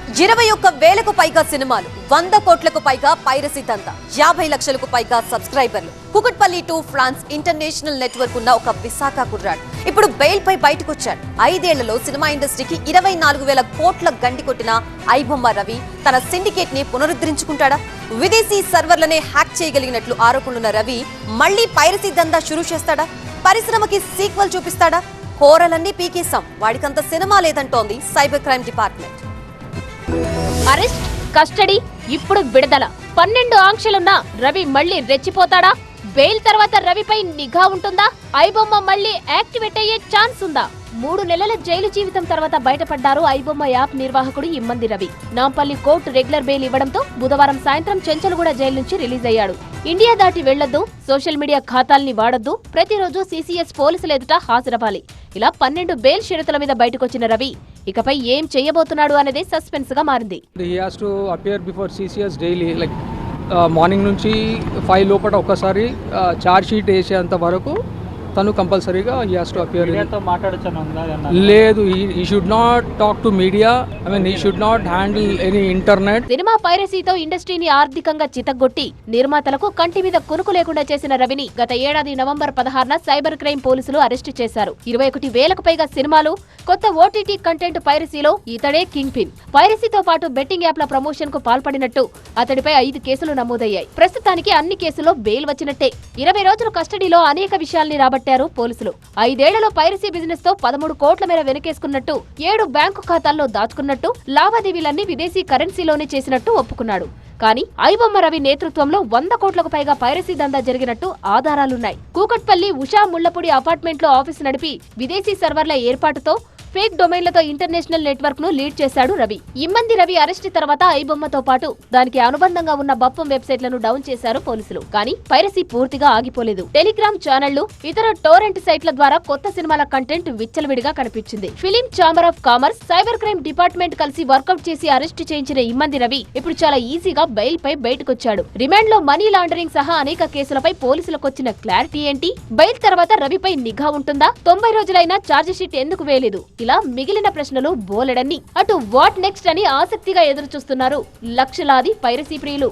21,000కు పైగా సినిమాలు, 100 కోట్లకు పైగా పైరసీ దంతా, 50 లక్షలకు పైగా సబ్స్క్రైబర్లు. Kukatpally to France international network ఉన్న ఒక విశాఖ కుర్రాడు ఇప్పుడు బెయిల్ పై బయటకొచ్చాడు. 5 ఏళ్లలో సినిమా ఇండస్ట్రీకి 24,000 కోట్ల గండి కొట్టిన ఐబొమ్మ రవి తన సిండికేట్ ని పునరుద్ధరించుకుంటాడా? విదేశీ సర్వర్లనే హ్యాక్ చేయగలిగినట్లు ఆరోపణలున్న రవి మళ్లీ పైరసీ దందా షురూ చేస్తాడా? పరిశ్రమకి సీక్వెల్ చూపిస్తాడా? కోరలన్నీ పీకేశాం, వాడికంత సినిమా లేదంటోంది cyber crime department. Arrest, custody, ఇప్పుడు విడుదల. 12 ఆంక్షలున్న రవి మళ్లీ రెచ్చిపోతాడా? బెయిల్ తర్వాత రవిపై నిఘా ఉంటుందా? ఐబొమ్మ మళ్లీ యాక్టివేట్ అయ్యే ఛాన్స్ ఉందా? 3 నెలల జైలు జీవితం తర్వాత బయటపడ్డారు ఐబొమ్మ యాప్ నిర్వాహకుడు Immadi Ravi. Nampally court regular bail ఇవ్వడంతో బుధవారం సాయంత్రం చెంచల్గూడ జైలు నుంచి రిలీజ్ అయ్యాడు. ఇండియా దాటి వెళ్లొద్దు, సోషల్ మీడియా ఖాతాల్ని వాడొద్దు, ప్రతిరోజు సీసీఎస్ పోలీసుల ఎదుట హాజరవ్వాలి. ఇలా 12 బెయిల్ షరతుల మీద బయటకొచ్చిన రవి ఇకపై ఏం చేయబోతున్నాడు అనేది సస్పెన్స్ గా మారింది. మార్నింగ్ నుంచి 5 లోపల ఒక్కసారి చార్జ్ షీట్ వేసేంత వరకు తను కంపల్సరీగా హీ హాస్ టు అపియర్. లేదు, he should not talk to media. I mean he should not handle any internet. Cinema పైరసీతో ఇండస్ట్రీని ఆర్థికంగా చితగ్గొట్టి నిర్మాతలకు కంటి మీద కునుకు లేకుండా చేసిన రవిని గత ఏడాది నవంబర్ 16న సైబర్ క్రైమ్ పోలీసులు అరెస్టు చేశారు. 21,000కు పైగా సినిమాలు, కొత్త ఓటీటీ కంటెంట్ పైరసీలో ఇతడే కింగ్ పిన్. పైరసీతో పాటు బెట్టింగ్ యాప్ల ప్రమోషన్ కు పాల్పడినట్టు అతడిపై 5 కేసులు నమోదయ్యాయి. ప్రస్తుతానికి అన్ని కేసుల్లో బెయిల్ వచ్చినట్టే. 20 రోజుల కస్టడీలో అనేక విషయాల్ని రాబట్టారు పోలీసులు. 5 ఏళ్లలో పైరసీ బిజినెస్ తో 13 కోట్ల మేర వెనకేసుకున్నట్టు, 7 బ్యాంకు ఖాతాల్లో దాచుకున్నట్టు, లావాదేవీలన్నీ విదేశీ కరెన్సీలోనే చేసినట్టు ఒప్పుకున్నాడు. కానీ ఐబొమ్మ రవి నేతృత్వంలో 100 కోట్లకు పైగా పైరసీ దందా జరిగినట్టు ఆధారాలున్నాయి. కూకట్పల్లి ఉషా ముళ్లపూడి అపార్ట్మెంట్లో ఆఫీసు నడిపి విదేశీ సర్వర్ల ఏర్పాటుతో ఫేక్ డొమైన్లతో ఇంటర్నేషనల్ నెట్వర్క్ ను లీడ్ చేశాడు రవి. ఇమ్మంది రవి అరెస్ట్ తర్వాత ఐబొమ్మతో పాటు దానికి అనుబంధంగా ఉన్న బప్పం వెబ్సైట్లను డౌన్ చేశారు పోలీసులు. కానీ పైరసీ పూర్తిగా ఆగిపోలేదు. టెలిగ్రామ్ ఛానళ్లు, ఇతర టోరెంట్ సైట్ల ద్వారా కొత్త సినిమాల కంటెంట్ విచ్చలవిడిగా కనిపించింది. Film chamber of commerce, cyber crime department కలిసి వర్కౌట్ చేసి అరెస్ట్ చేయించిన ఇమ్మంది రవి ఇప్పుడు చాలా ఈజీగా బెయిల్ పై బయటకొచ్చాడు. రిమాండ్ లో మనీ లాండరింగ్ సహా అనేక కేసులపై పోలీసులకు వచ్చిన క్లారిటీ ఏంటి? బెయిల్ తర్వాత రవిపై నిఘా ఉంటుందా? 90 రోజులైనా ఛార్జిషీట్ ఎందుకు వేయలేదు? ఇలా మిగిలిన ప్రశ్నలు బోలెడన్ని. అటు వాట్ నెక్స్ట్ అని ఆసక్తిగా ఎదురుచూస్తున్నారు లక్షలాది పైరసీ ప్రియులు.